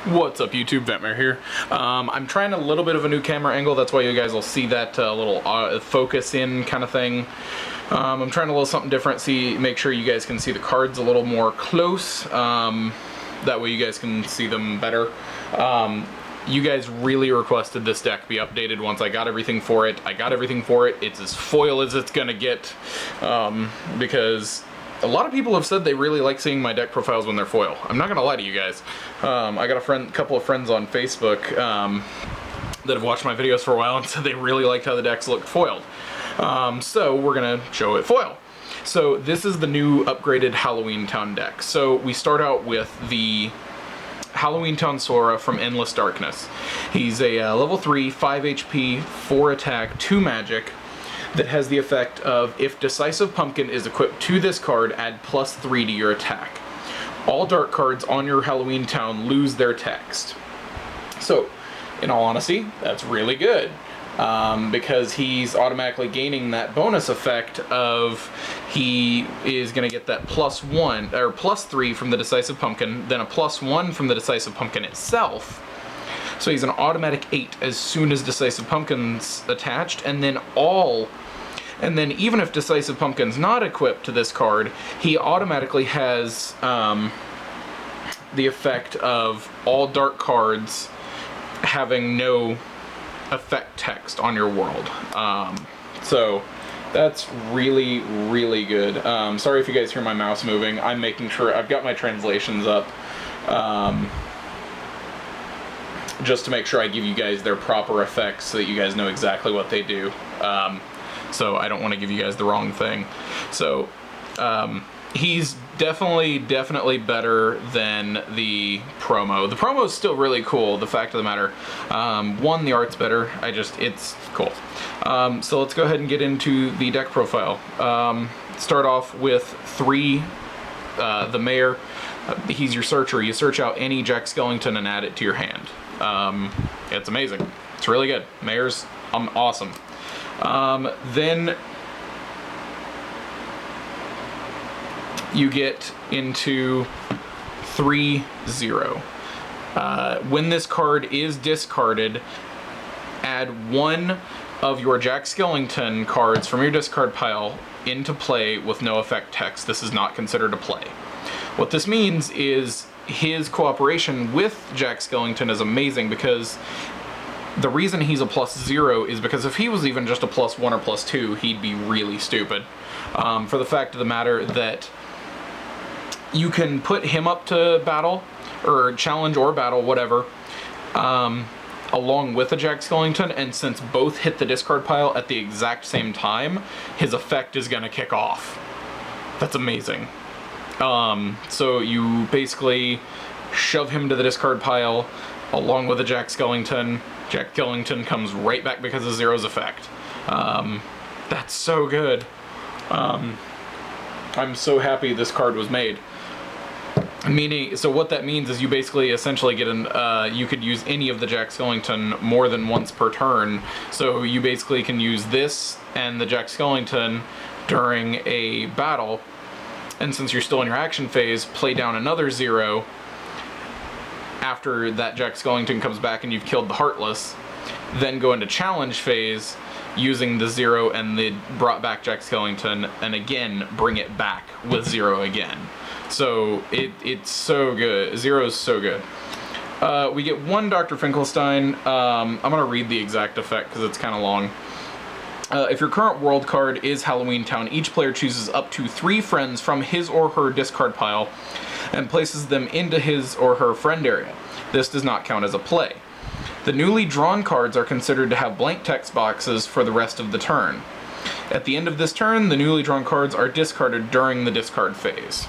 What's up YouTube, Ventmare here. I'm trying a little bit of a new camera angle, that's why you guys will see that little focus in kind of thing. I'm trying a little something different, make sure you guys can see the cards a little more close, that way you guys can see them better. You guys really requested this deck be updated once I got everything for it. I got everything for it. It's as foil as it's gonna get, because a lot of people have said they really like seeing my deck profiles when they're foil. I'm not gonna lie to you guys. I got a couple of friends on Facebook that have watched my videos for a while and said they really liked how the decks looked foiled. So we're gonna show it foil. So this is the new upgraded Halloween Town deck. So we start out with the Halloween Town Sora from Endless Darkness. He's a level 3, 5 HP, 4 attack, 2 magic, that has the effect of, if Decisive Pumpkin is equipped to this card, add +3 to your attack. All dark cards on your Halloween Town lose their text. So, in all honesty, that's really good. Because he's automatically gaining that bonus effect of, he is going to get that +1, or +3 from the Decisive Pumpkin, then a +1 from the Decisive Pumpkin itself. So he's an automatic 8 as soon as Decisive Pumpkin's attached, and then even if Decisive Pumpkin's not equipped to this card, he automatically has the effect of all dark cards having no effect text on your world. So that's really, really good. Sorry if you guys hear my mouse moving. I'm making sure I've got my translations up. Just to make sure I give you guys their proper effects so that you guys know exactly what they do. So I don't want to give you guys the wrong thing. So he's definitely better than the promo. The promo is still really cool, the fact of the matter. One, the art's better. It's cool. So let's go ahead and get into the deck profile. Start off with 3, the Mayor. He's your searcher. You search out any Jack Skellington and add it to your hand. It's amazing. It's really good. Mayor's awesome. Then you get into 3-0. When this card is discarded, add 1 of your Jack Skellington cards from your discard pile into play with no effect text. This is not considered a play. What this means is his cooperation with Jack Skellington is amazing, because the reason he's a +0 is because if he was even just a +1 or +2, he'd be really stupid. For the fact of the matter that you can put him up to battle, or challenge or battle, whatever, along with a Jack Skellington, and since both hit the discard pile at the exact same time, his effect is gonna kick off. That's amazing. So you basically shove him to the discard pile along with a Jack Skellington. Jack Skellington comes right back because of Zero's effect. That's so good. I'm so happy this card was made. So what that means is you basically essentially get you could use any of the Jack Skellington more than once per turn. So you basically can use this and the Jack Skellington during a battle, and since you're still in your action phase, play down another 0 after that Jack Skellington comes back and you've killed the Heartless, then go into challenge phase using the 0 and the brought back Jack Skellington, and again bring it back with 0 again. So it's so good. 0 is so good. We get 1 Dr. Finkelstein. I'm gonna read the exact effect because it's kind of long. If your current world card is Halloween Town, each player chooses up to 3 friends from his or her discard pile and places them into his or her friend area. This does not count as a play. The newly drawn cards are considered to have blank text boxes for the rest of the turn. At the end of this turn, the newly drawn cards are discarded during the discard phase.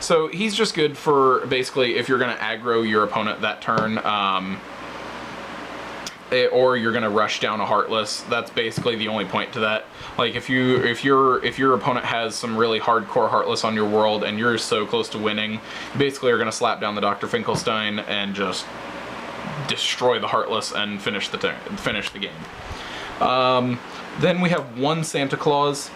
So he's just good for basically if you're going to aggro your opponent that turn, or you're gonna rush down a Heartless. That's basically the only point to that. Like if your opponent has some really hardcore Heartless on your world and you're so close to winning, you basically are gonna slap down the Dr. Finkelstein and just destroy the Heartless and finish the game. Then we have 1 Santa Claus.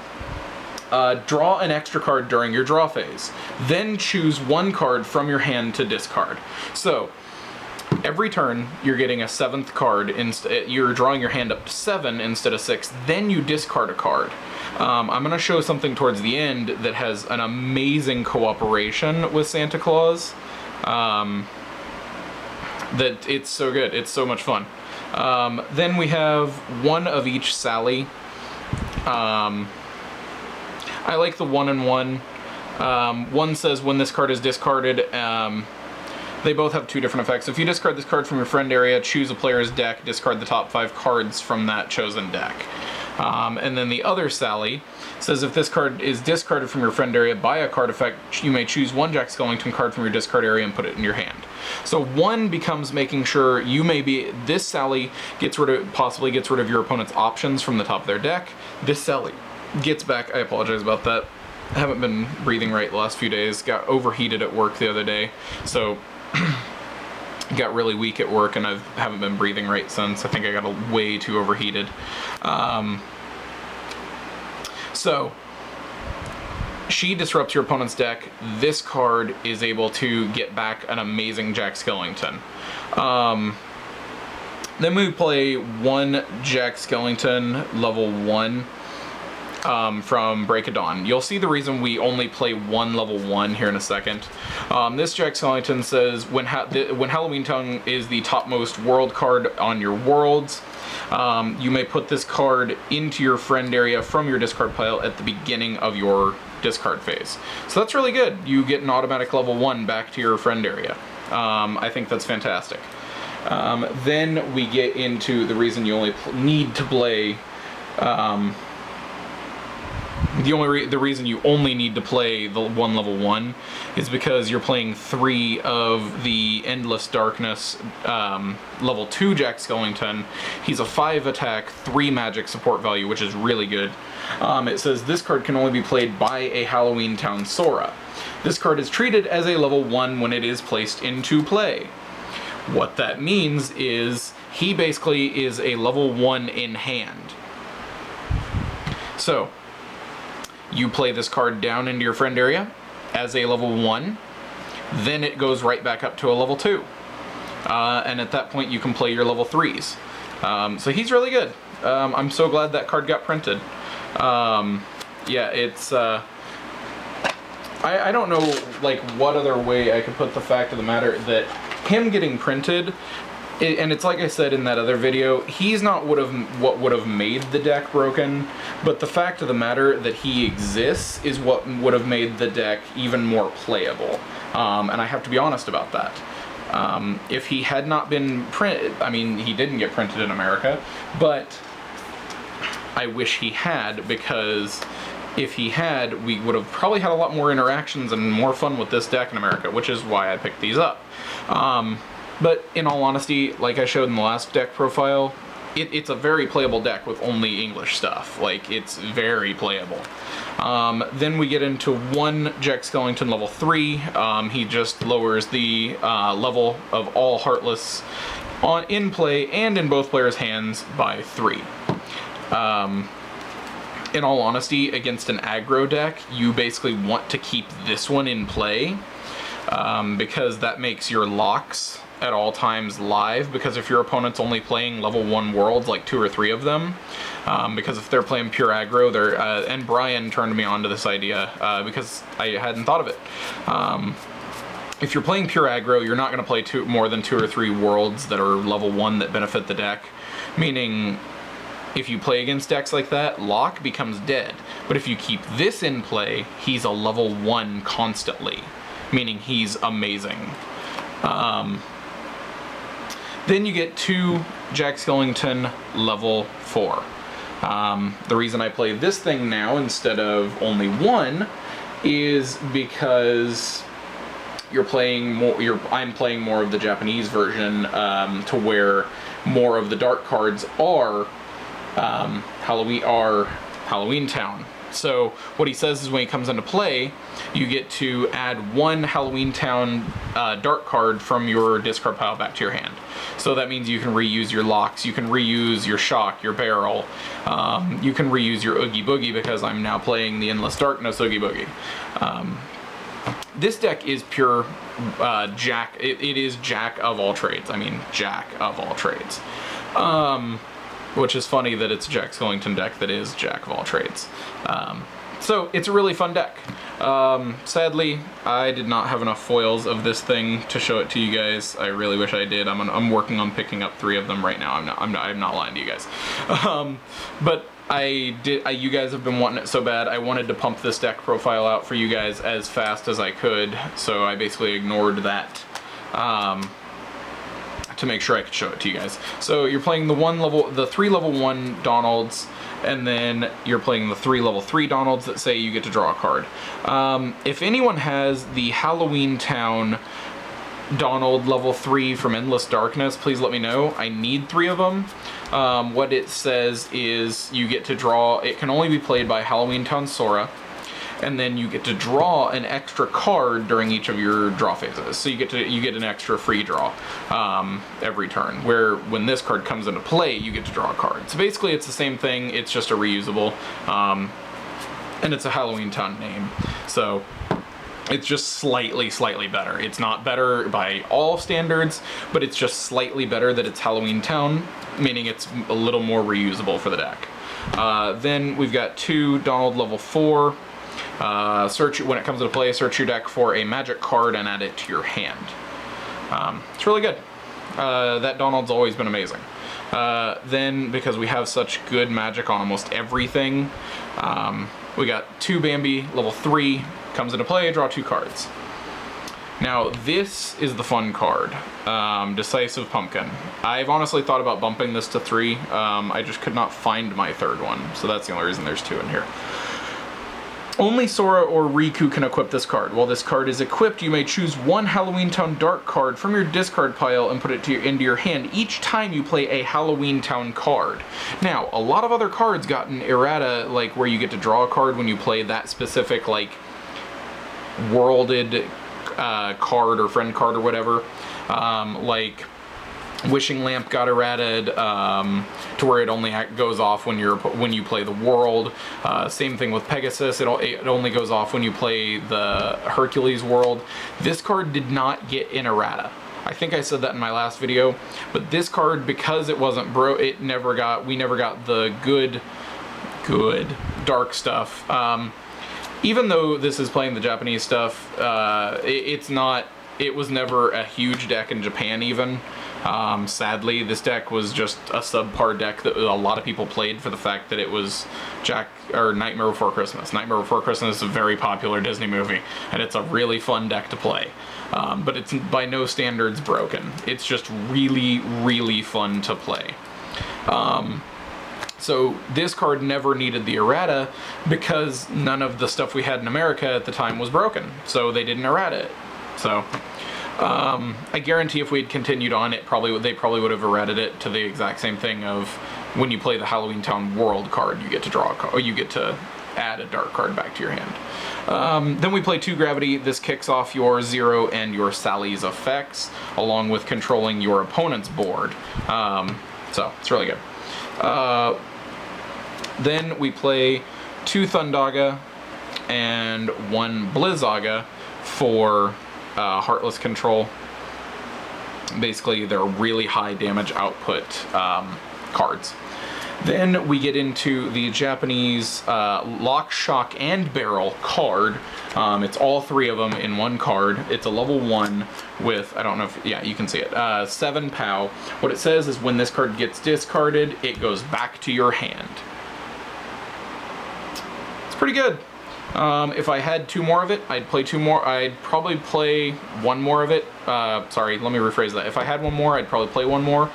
Draw an extra card during your draw phase. Then choose 1 card from your hand to discard. So Every turn, you're getting a 7th card. You're drawing your hand up to 7 instead of 6. Then you discard a card. I'm going to show something towards the end that has an amazing cooperation with Santa Claus. That it's so good. It's so much fun. Then we have one of each Sally. I like the 1-in-1. One says when this card is discarded, they both have 2 different effects. If you discard this card from your friend area, choose a player's deck, discard the top 5 cards from that chosen deck. And then the other Sally says if this card is discarded from your friend area by a card effect, you may choose one Jack Skellington card from your discard area and put it in your hand. So 1 becomes making sure this Sally possibly gets rid of your opponent's options from the top of their deck. This Sally gets back, I apologize about that. I haven't been breathing right the last few days. Got overheated at work the other day, so got really weak at work, and I haven't been breathing right since. I think I got way too overheated. So she disrupts your opponent's deck. This card is able to get back an amazing Jack Skellington. Then we play 1 Jack Skellington level 1 from Break of Dawn. You'll see the reason we only play 1 level 1 here in a second. This Jack Skellington says when Halloween Town is the topmost world card on your worlds, you may put this card into your friend area from your discard pile at the beginning of your discard phase. So that's really good. You get an automatic level 1 back to your friend area. I think that's fantastic. Then we get into the reason you only need to play the reason you only need to play the 1 level 1 is because you're playing 3 of the Endless Darkness level 2 Jack Skellington. He's a 5 attack, 3 magic support value, which is really good. It says this card can only be played by a Halloween Town Sora. This card is treated as a level 1 when it is placed into play. What that means is he basically is a level 1 in hand. So you play this card down into your friend area as a level 1, then it goes right back up to a level 2. And at that point you can play your level 3s. So he's really good. I'm so glad that card got printed. Yeah, it's... I don't know like what other way I could put the fact of the matter that him getting printed, and it's like I said in that other video, he's not what would have made the deck broken, but the fact of the matter that he exists is what would have made the deck even more playable. And I have to be honest about that. If he had not been printed, I mean, he didn't get printed in America, but I wish he had, because if he had, we would have probably had a lot more interactions and more fun with this deck in America, which is why I picked these up. But in all honesty, like I showed in the last deck profile, it's a very playable deck with only English stuff. Like, it's very playable. Then we get into 1 Jack Skellington level 3. He just lowers the level of all Heartless in play and in both players' hands by 3. In all honesty, against an aggro deck, you basically want to keep this one in play, because that makes your locks at all times live, because if your opponent's only playing level 1 worlds, like 2 or 3 of them, because if they're playing pure aggro, and Brian turned me on to this idea, because I hadn't thought of it. If you're playing pure aggro, you're not going to play more than 2 or 3 worlds that are level 1 that benefit the deck, meaning if you play against decks like that, Lock becomes dead. But if you keep this in play, he's a level 1 constantly, meaning he's amazing. Then you get 2 Jack Skellington level 4. The reason I play this thing now instead of only 1 is because I'm playing more of the Japanese version, to where more of the dark cards are Halloween Town. So what he says is when he comes into play, you get to add 1 Halloween Town dark card from your discard pile back to your hand. So that means you can reuse your locks, you can reuse your shock, your barrel, you can reuse your Oggie Boogie, because I'm now playing the Endless Darkness Oggie Boogie. this deck is pure Jack. It is Jack of all trades. I mean, Jack of all trades. Which is funny that it's a Jack Skellington deck that is Jack of all trades. So it's a really fun deck. Sadly, I did not have enough foils of this thing to show it to you guys. I really wish I did. I'm working on picking up 3 of them right now. I'm not lying to you guys. But you guys have been wanting it so bad. I wanted to pump this deck profile out for you guys as fast as I could. So I basically ignored that. To make sure I could show it to you guys. So you're playing the 3 level 1 Donalds, and then you're playing the 3 level 3 Donalds that say you get to draw a card. If anyone has the Halloween Town Donald level 3 from Endless Darkness, please let me know. I need 3 of them. What it says is you get to draw, it can only be played by Halloween Town Sora, and then you get to draw an extra card during each of your draw phases. So you get an extra free draw every turn, where when this card comes into play, you get to draw a card. So basically it's the same thing, it's just a reusable, and it's a Halloween Town name. So it's just slightly better. It's not better by all standards, but it's just slightly better that it's Halloween Town, meaning it's a little more reusable for the deck. Then we've got 2 Donald level 4. When it comes into play, search your deck for a magic card and add it to your hand. It's really good. That Donald's always been amazing. Then, because we have such good magic on almost everything, we got 2 Bambi, level 3, comes into play, draw 2 cards. Now, this is the fun card, Decisive Pumpkin. I've honestly thought about bumping this to 3, I just could not find my 3rd one, so that's the only reason there's 2 in here. Only Sora or Riku can equip this card. While this card is equipped, you may choose 1 Halloween Town Dark card from your discard pile and put it into your hand each time you play a Halloween Town card. Now, a lot of other cards got an errata, like where you get to draw a card when you play that specific, like, worlded card or friend card or whatever. Like Wishing Lamp got errated to where it only goes off when you play the world. Same thing with Pegasus. It only goes off when you play the Hercules world. This card did not get an errata. I think I said that in my last video, but this card, because it wasn't we never got the good dark stuff. Even though this is playing the Japanese stuff, it was never a huge deck in Japan even. Sadly, this deck was just a subpar deck that a lot of people played for the fact that it was Nightmare Before Christmas. Nightmare Before Christmas is a very popular Disney movie, and it's a really fun deck to play. But it's by no standards broken. It's just really fun to play. So this card never needed the errata because none of the stuff we had in America at the time was broken, so they didn't errata it. So I guarantee if we'd continued on, they probably would have errated it to the exact same thing of when you play the Halloween Town World card, you get to draw a card, or you get to add a dark card back to your hand. Then we play 2 Gravity. This kicks off your Zero and your Sally's effects, along with controlling your opponent's board. So it's really good. Then we play 2 Thundaga and 1 Blizzaga for Heartless Control. Basically, they're really high damage output cards. Then we get into the Japanese Lock, Shock, and Barrel card. It's all 3 of them in one card. It's a level 1 with, I don't know if, yeah, you can see it, 7 POW. What it says is when this card gets discarded, it goes back to your hand. It's pretty good. If I had 2 more of it, I'd play 2 more. I'd probably play 1 more of it. Sorry, let me rephrase that. If I had 1 more, I'd probably play 1 more.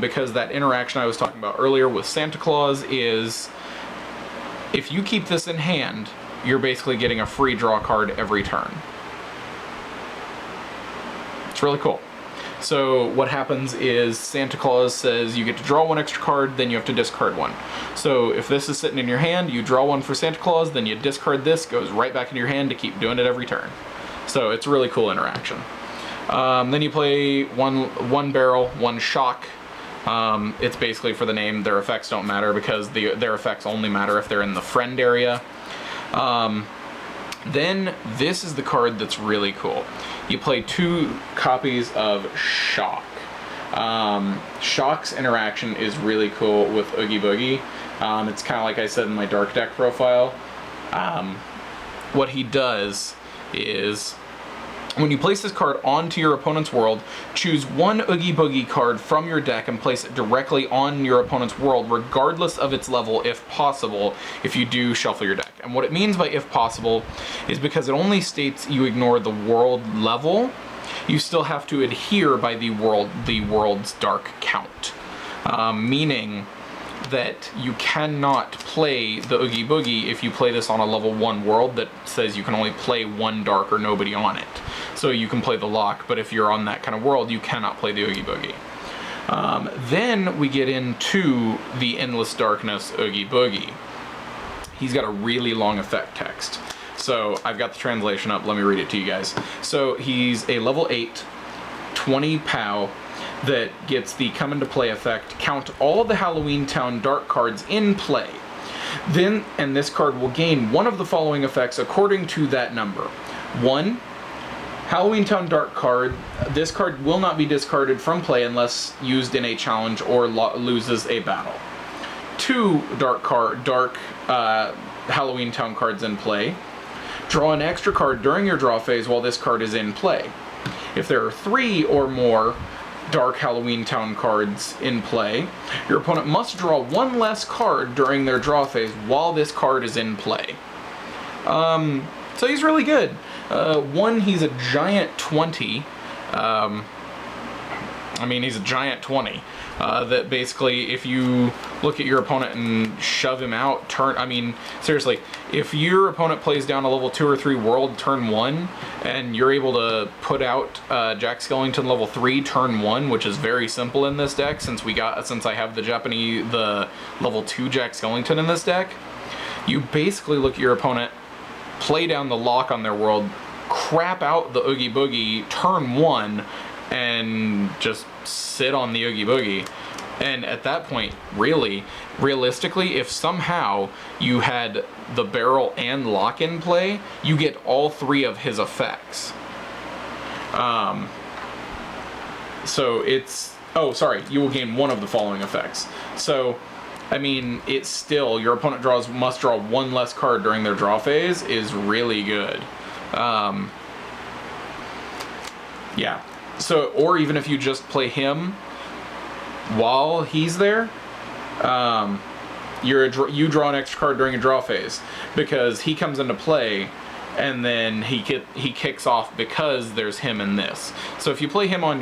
Because that interaction I was talking about earlier with Santa Claus is, if you keep this in hand, you're basically getting a free draw card every turn. It's really cool. So what happens is Santa Claus says you get to draw 1 extra card, then you have to discard 1. So if this is sitting in your hand, you draw 1 for Santa Claus, then you discard this, goes right back in your hand to keep doing it every turn. So it's a really cool interaction. Then you play one Barrel, 1 Shock. It's basically for the name. Their effects don't matter because their effects only matter if they're in the friend area. Then this is the card that's really cool. You play 2 copies of Shock. Shock's interaction is really cool with Oggie Boogie. It's kind of like I said in my Dark deck profile. What he does is, when you place this card onto your opponent's world, choose 1 Oggie Boogie card from your deck and place it directly on your opponent's world, regardless of its level, if possible, if you do shuffle your deck. And what it means by if possible is because it only states you ignore the world level, you still have to adhere by the world's dark count. Meaning that you cannot play the Oggie Boogie if you play this on a level 1 world that says you can only play 1 dark or nobody on it. So you can play the lock, but if you're on that kind of world, you cannot play the Oggie Boogie. Then we get into the Endless Darkness Oggie Boogie. He's got a really long effect text. So I've got the translation up, let me read it to you guys. So he's a level 8, 20 POW, that gets the come into play effect, count all of the Halloween Town dark cards in play. Then, and this card will gain one of the following effects according to that number. 1, Halloween Town dark card. This card will not be discarded from play unless used in a challenge or loses a battle. 2 Halloween Town cards in play. Draw an extra card during your draw phase while this card is in play. If there are 3 or more dark Halloween Town cards in play, your opponent must draw 1 less card during their draw phase while this card is in play. So he's really good. 1, he's a giant 20. He's a giant 20. That basically, if you look at your opponent and shove him out, seriously, if your opponent plays down a level 2 or 3 world turn 1, and you're able to put out Jack Skellington level 3 turn 1, which is very simple in this deck, since I have the level 2 Jack Skellington in this deck, you basically look at your opponent, play down the lock on their world, crap out the Oggie Boogie turn 1, and just sit on the Oggie Boogie. And at that point, realistically, if somehow you had the barrel and lock in play, you get all 3 of his effects. You will gain one of the following effects. So, it's still, your opponent must draw 1 less card during their draw phase is really good. Yeah. So, or even if you just play him while he's there, you draw an extra card during a draw phase because he comes into play, and then he kicks off because there's him in this. So if you play him on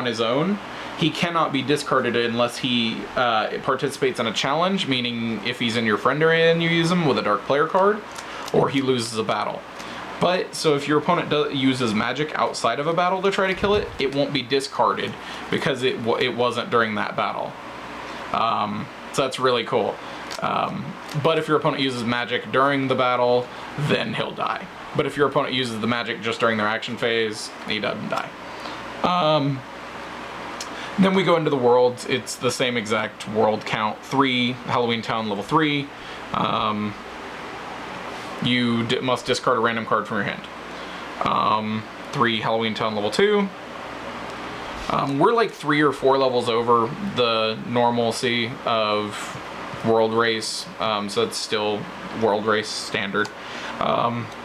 his own, he cannot be discarded unless he participates in a challenge, meaning if he's in your friend area and you use him with a dark player card, or he loses a battle. But, so if your opponent uses magic outside of a battle to try to kill it, it won't be discarded because it wasn't during that battle. So that's really cool. But if your opponent uses magic during the battle, then he'll die. But if your opponent uses the magic just during their action phase, he doesn't die. Then we go into the worlds. It's the same exact world count. 3, Halloween Town level 3. You must discard a random card from your hand. 3, Halloween Town level 2. We're like 3 or 4 levels over the normalcy of World Race, so it's still World Race standard.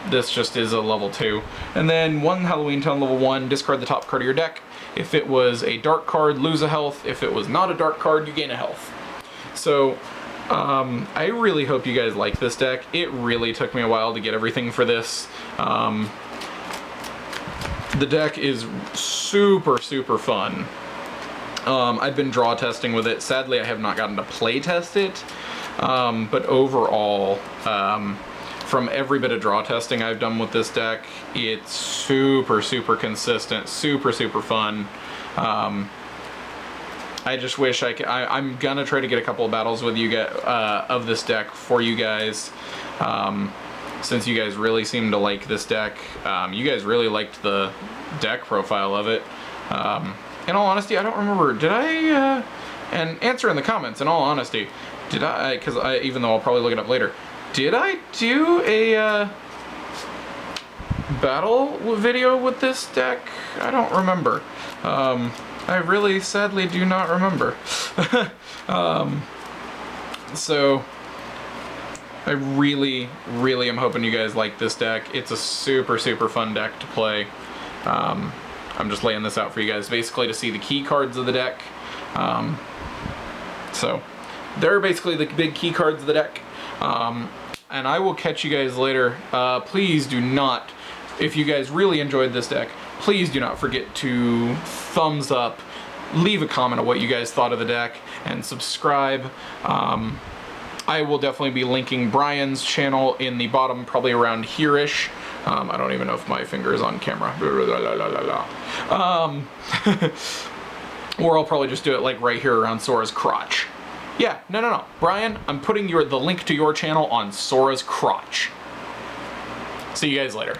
This just is a level 2. And then 1 Halloween Town level 1, discard the top card of your deck. If it was a dark card, lose a health. If it was not a dark card, you gain a health. So, I really hope you guys like this deck. It really took me a while to get everything for this. The deck is super, super fun. I've been draw testing with it. Sadly, I have not gotten to play test it. But overall, from every bit of draw testing I've done with this deck, it's super, super consistent, super, super fun. I just wish I'm gonna try to get a couple of battles with you guys of this deck for you guys, since you guys really seem to like this deck. You guys really liked the deck profile of it. In all honesty, I don't remember. Did I? And answer in the comments. In all honesty, did I? Because even though I'll probably look it up later, did I do a battle video with this deck? I don't remember. I really sadly do not remember. So I really am hoping you guys like this deck. It's a super fun deck to play. I'm just laying this out for you guys basically to see the key cards of the deck. So they're basically the big key cards of the deck. And I will catch you guys later. Please do not, if you guys really enjoyed this deck, please do not forget to thumbs up, leave a comment on what you guys thought of the deck, and subscribe. I will definitely be linking Brian's channel in the bottom, probably around here-ish. I don't even know if my finger is on camera. Or I'll probably just do it like right here around Sora's crotch. Yeah, no. Brian, I'm putting the link to your channel on Sora's crotch. See you guys later.